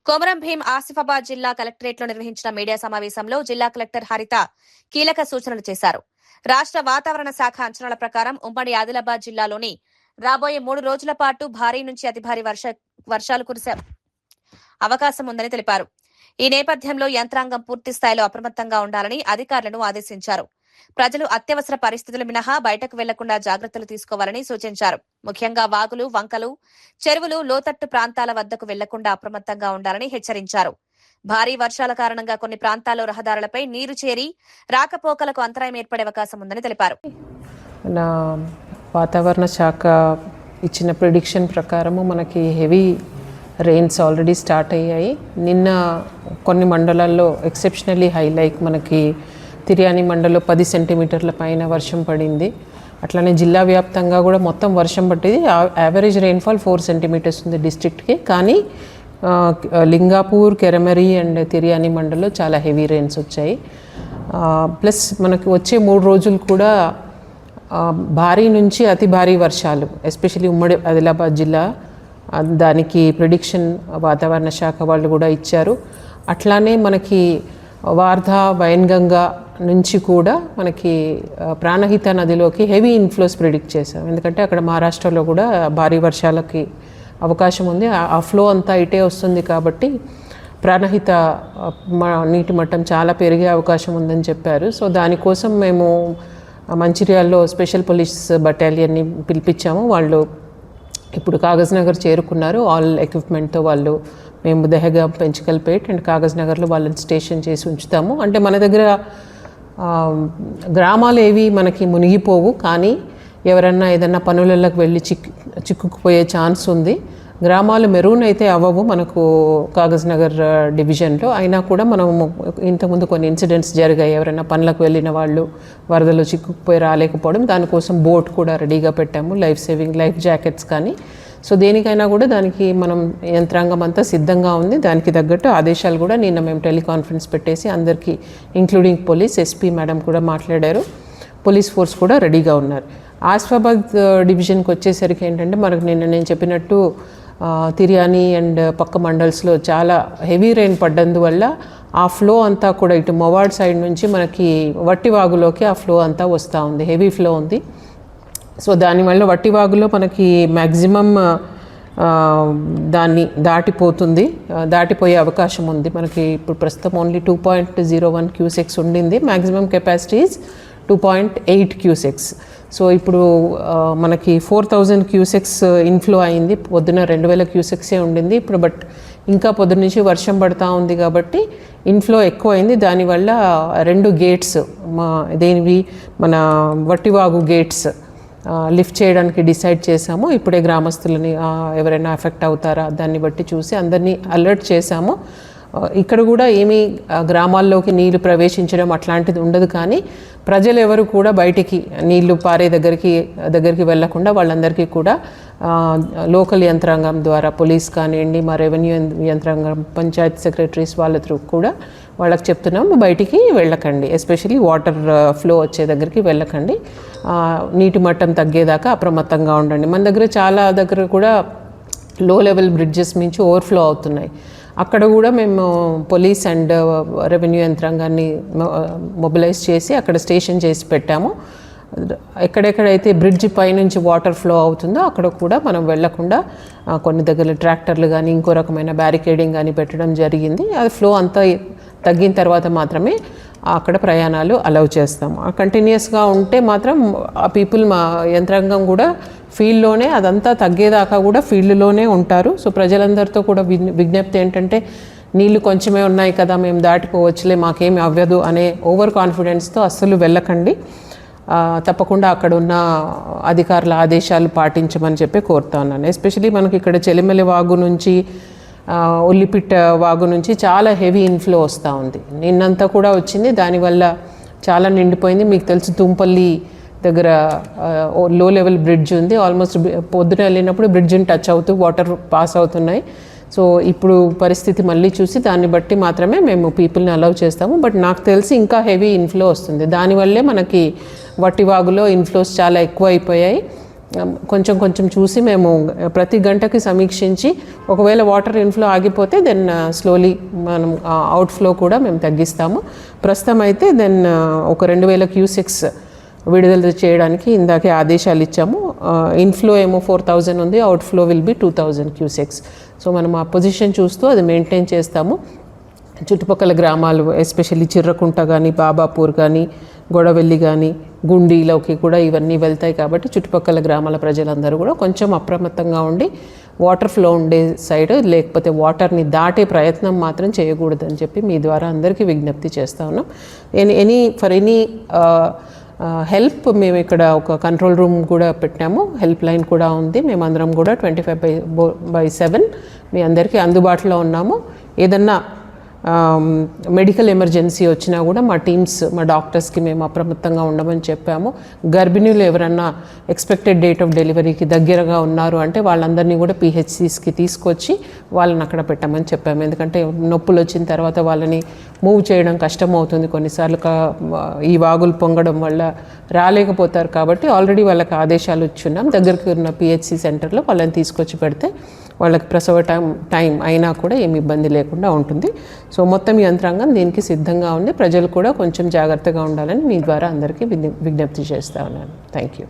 కొమరం భీం ఆసిఫాబాద్ జిల్లా కలెక్టరేట్లో నిర్వహించిన మీడియా సమావేశంలో జిల్లా కలెక్టర్ హరిత కీలక సూచనలు చేశారు. రాష్ట్ర వాతావరణ శాఖ అంచనాల ప్రకారం ఉమ్మడి ఆదిలాబాద్ జిల్లాలోని రాబోయే 3 రోజుల పాటు భారీ నుంచి అతి భారీ వర్షాలు కురిసే అవకాశం ఉందని తెలిపారు. ఈ నేపథ్యంలో యంత్రాంగం పూర్తి స్థాయిలో అప్రమత్తంగా ఉండాలని అధికారులను ఆదేశించారు. ప్రజలు అత్యవసర పరిస్థితులు మినహా బయటకు వెళ్లకుండా జాగ్రత్తలు తీసుకోవాలని సూచించారు. ముఖ్యంగా వాగులు, వంకలు, చెరువులు, లోతట్టు ప్రాంతాల వద్దకు వెళ్లకుండా అప్రమత్తంగా ఉండాలని హెచ్చరించారు. భారీ వర్షాల కారణంగా కొన్ని ప్రాంతాల్లో రహదారులపై నీరు చేరి రాకపోకలకు అంతరాయం ఏర్పడే అవకాశం ఉందని తెలిపారు. వాతావరణ శాఖ ఇచ్చిన ప్రిడిక్షన్ ప్రకారము మనకి హెవీ రెయిన్స్ ఆల్రెడీ స్టార్ట్ అయ్యాయి. నిన్న కొన్ని మండలాల్లో ఎక్సెప్షనల్లీ హై, లైక్ మనకి తిర్యాని మండలంలో 10 సెంటీమీటర్ల పైన వర్షం పడింది. అట్లానే జిల్లా వ్యాప్తంగా కూడా మొత్తం వర్షం పట్టేది. యావరేజ్ రెయిన్ఫాల్ 4 సెంటీమీటర్స్ ఉంది డిస్ట్రిక్ట్కి. కానీ లింగాపూర్, కెరమరి అండ్ తిర్యాని మండలంలో చాలా హెవీ రెయిన్స్ వచ్చాయి. ప్లస్ మనకి వచ్చే 3 రోజులు కూడా భారీ నుంచి అతి భారీ వర్షాలు, ఎస్పెషల్లీ ఉమ్మడి ఆదిలాబాద్ జిల్లా, దానికి ప్రిడిక్షన్ వాతావరణ శాఖ వాళ్ళు కూడా ఇచ్చారు. అట్లానే మనకి వార్ధా, వైన్గంగా నుంచి కూడా మనకి ప్రాణహిత నదిలోకి హెవీ ఇన్ఫ్లోస్ ప్రిడిక్ట్ చేశాం. ఎందుకంటే అక్కడ మహారాష్ట్రలో కూడా భారీ వర్షాలకి అవకాశం ఉంది. ఆ ఫ్లో అంతా ఇటే వస్తుంది కాబట్టి ప్రాణహిత నీటి మట్టం చాలా పెరిగే అవకాశం ఉందని చెప్పారు. సో దానికోసం మేము మంచిర్యాలలో స్పెషల్ పోలీస్ బటాలియన్ని పిలిపించాము. వాళ్ళు ఇప్పుడు కాగజ్ నగర్ చేరుకున్నారు. ఆల్ ఎక్విప్మెంట్తో వాళ్ళు మేము దహగాం, పెంచకల్పేట్ అండ్ కాగజ్ నగర్లో వాళ్ళని స్టేషన్ చేసి ఉంచుతాము. అంటే మన దగ్గర గ్రామాలు ఏవి మనకి మునిగిపోవు, కానీ ఎవరన్నా ఏదన్నా పనులలోకి వెళ్ళి చిక్కుకుపోయే ఛాన్స్ ఉంది. గ్రామాలు మెరూన్ అయితే అవ్వవు మనకు కాగజ్ నగర్ డివిజన్లో. అయినా కూడా మనం ఇంతకుముందు కొన్ని ఇన్సిడెంట్స్ జరిగాయి. ఎవరైనా పనులకు వెళ్ళిన వాళ్ళు వరదలో చిక్కుకుపోయి రాలేకపోవడం, దానికోసం బోట్ కూడా రెడీగా పెట్టాము, లైఫ్ సేవింగ్ లైఫ్ జాకెట్స్ కానీ. సో దేనికైనా కూడా దానికి మనం యంత్రాంగం అంతా సిద్ధంగా ఉంది. దానికి తగ్గట్టు ఆదేశాలు కూడా నిన్న మేము టెలికాన్ఫరెన్స్ పెట్టేసి అందరికీ, ఇంక్లూడింగ్ పోలీస్ ఎస్పీ మేడం కూడా మాట్లాడారు. పోలీస్ ఫోర్స్ కూడా రెడీగా ఉన్నారు. ఆసిఫాబాద్ డివిజన్కి వచ్చేసరికి ఏంటంటే మనకు నిన్న నేను చెప్పినట్టు తిర్యాని అండ్ పక్క మండల్స్లో చాలా హెవీ రెయిన్ పడ్డందువల్ల ఆ ఫ్లో అంతా కూడా ఇటు మొవాడ్ సైడ్ నుంచి మనకి వట్టివాగులోకి ఆ ఫ్లో అంతా వస్తూ ఉంది, హెవీ ఫ్లో ఉంది. సో దానివల్ల వట్టివాగులో మనకి మ్యాక్సిమం దాన్ని దాటిపోయే అవకాశం ఉంది. మనకి ఇప్పుడు ప్రస్తుతం ఓన్లీ 2.01 క్యూసెక్స్ ఉండింది. Maximum capacity is 2.8 cusecs. So ఇప్పుడు మనకి 4000 క్యూసెక్స్ ఇన్ఫ్లో అయింది. పొద్దున 2000 క్యూసెక్సే ఉండింది ఇప్పుడు. బట్ ఇంకా పొద్దున్న నుంచి వర్షం పడుతూ ఉంది కాబట్టి ఇన్ఫ్లో ఎక్కువ అయింది. దానివల్ల 2 గేట్స్ మన వట్టివాగు గేట్స్ లిఫ్ట్ చేయడానికి డిసైడ్ చేశాము. ఇప్పుడే గ్రామస్తులని ఎవరైనా ఎఫెక్ట్ అవుతారా దాన్ని బట్టి చూసి అందరినీ అలర్ట్ చేశాము. ఇక్కడ కూడా ఏమీ గ్రామాల్లోకి నీళ్లు ప్రవేశించడం అట్లాంటిది ఉండదు. కానీ ప్రజలు ఎవరు కూడా బయటికి నీళ్లు పారే దగ్గరికి వెళ్లకుండా వాళ్ళందరికీ కూడా లోకల్ యంత్రాంగం ద్వారా, పోలీస్ కానివ్వండి, మా రెవెన్యూ యంత్రాంగం, పంచాయత్ సెక్రటరీస్ వాళ్ళ త్రూ కూడా వాళ్ళకి చెప్తున్నాము, బయటికి వెళ్ళకండి, ఎస్పెషలీ వాటర్ ఫ్లో వచ్చే దగ్గరికి వెళ్ళకండి, నీటి మట్టం తగ్గేదాకా అప్రమత్తంగా ఉండండి. మన దగ్గర చాలా దగ్గర కూడా లో లెవెల్ బ్రిడ్జెస్ నుంచి ఓవర్ఫ్లో అవుతున్నాయి. అక్కడ కూడా మేము పోలీస్ అండ్ రెవెన్యూ యంత్రాంగాన్ని మొబిలైజ్ చేసి అక్కడ స్టేషన్ చేసి పెట్టాము. ఎక్కడెక్కడైతే బ్రిడ్జ్ పైనుంచి వాటర్ ఫ్లో అవుతుందో అక్కడ కూడా మనం వెళ్లకుండా కొన్ని దగ్గర ట్రాక్టర్లు కానీ ఇంకో రకమైన బ్యారికేడింగ్ కానీ పెట్టడం జరిగింది. అది ఫ్లో అంతా తగ్గిన తర్వాత మాత్రమే అక్కడ ప్రయాణాలు అలౌ చేస్తాము. కంటిన్యూస్గా ఉంటే మాత్రం ఆ పీపుల్, మా యంత్రాంగం కూడా ఫీల్డ్లోనే అదంతా తగ్గేదాకా కూడా ఫీల్డ్లోనే ఉంటారు. సో ప్రజలందరితో కూడా విజ్ఞప్తి ఏంటంటే, నీళ్లు కొంచెమే ఉన్నాయి కదా, మేము దాటిపోవచ్చులే, మాకేమి అవ్వదు అనే ఓవర్ కాన్ఫిడెన్స్తో అస్సలు వెళ్ళకండి. తప్పకుండా అక్కడ ఉన్న అధికారుల ఆదేశాలు పాటించమని చెప్పి కోరుతా ఉన్నాను. ఎస్పెషలీ మనకి ఇక్కడ చెలిమెలి వాగు నుంచి, ఉల్లిపిట్ట వాగు నుంచి చాలా హెవీ ఇన్ఫ్లో వస్తూ ఉంది. నిన్నంతా కూడా వచ్చింది, దానివల్ల చాలా నిండిపోయింది. మీకు తెలుసు తుంపల్లి దగ్గర లో లెవెల్ బ్రిడ్జ్ ఉంది. ఆల్మోస్ట్ పొద్దున వెళ్ళినప్పుడు బ్రిడ్జ్ని టచ్ అవుతూ వాటర్ పాస్ అవుతున్నాయి. సో ఇప్పుడు పరిస్థితి మళ్ళీ చూసి దాన్ని బట్టి మాత్రమే మేము పీపుల్ని అలౌ చేస్తాము. బట్ నాకు తెలిసి ఇంకా హెవీ ఇన్ఫ్లో వస్తుంది. దానివల్లే మనకి వట్టివాగులో ఇన్ఫ్లోస్ చాలా ఎక్కువ అయిపోయాయి. కొంచెం కొంచెం చూసి మేము ప్రతి గంటకి సమీక్షించి ఒకవేళ వాటర్ ఇన్ఫ్లో ఆగిపోతే దెన్ స్లోలీ మనం అవుట్ఫ్లో కూడా మేము తగ్గిస్తాము. ప్రస్తుతం అయితే దెన్ ఒక 2000 క్యూసెక్స్ విడుదల చేయడానికి ఇందాకే ఆదేశాలు ఇచ్చాము. ఇన్ఫ్లో ఏమో 4000 ఉంది, outflow will be 2000 cusecs. So మనం ఆ పొజిషన్ చూస్తూ అది మెయింటైన్ చేస్తాము. చుట్టుపక్కల గ్రామాలు ఎస్పెషల్లీ చిర్రకుంట కానీ, బాబాపూర్ కానీ, గొడవెల్లి కానీ, గుండీలోకి కూడా ఇవన్నీ వెళ్తాయి. కాబట్టి చుట్టుపక్కల గ్రామాల ప్రజలందరూ కూడా కొంచెం అప్రమత్తంగా ఉండి వాటర్ ఫ్లో ఉండే సైడ్, లేకపోతే వాటర్ని దాటే ప్రయత్నం మాత్రం చేయకూడదని చెప్పి మీ ద్వారా అందరికీ విజ్ఞప్తి చేస్తా ఉన్నాం. ఎనీ హెల్ప్ మేము ఇక్కడ ఒక కంట్రోల్ రూమ్ కూడా పెట్టాము, హెల్ప్ లైన్ కూడా ఉంది. మేమందరం కూడా 24/7 మీ అందరికీ అందుబాటులో ఉన్నాము. ఏదన్నా మెడికల్ ఎమర్జెన్సీ వచ్చినా కూడా మా టీమ్స్, మా డాక్టర్స్కి మేము అప్రమత్తంగా ఉండమని చెప్పాము. గర్భిణీలు ఎవరన్నా ఎక్స్పెక్టెడ్ డేట్ ఆఫ్ డెలివరీకి దగ్గరగా ఉన్నారు అంటే వాళ్ళందరినీ కూడా పిహెచ్సిస్కి తీసుకొచ్చి వాళ్ళని అక్కడ పెట్టమని చెప్పాము. ఎందుకంటే నొప్పులు వచ్చిన తర్వాత వాళ్ళని మూవ్ చేయడం కష్టం అవుతుంది, కొన్నిసార్లు ఈ వాగులు పొంగడం వల్ల రాలేకపోతారు. కాబట్టి ఆల్రెడీ వాళ్ళకి ఆదేశాలు ఇచ్చున్నాం. దగ్గరికి ఉన్న పిహెచ్సి సెంటర్లో వాళ్ళని తీసుకొచ్చి పెడితే వాళ్ళకి ప్రసవ టైం అయినా కూడా ఏమి ఇబ్బంది లేకుండా ఉంటుంది. సో మొత్తం యంత్రాంగం దీనికి సిద్ధంగా ఉంది. ప్రజలు కూడా కొంచెం జాగ్రత్తగా ఉండాలని మీ ద్వారా అందరికీ విజ్ఞప్తి చేస్తా ఉన్నాను. Thank you.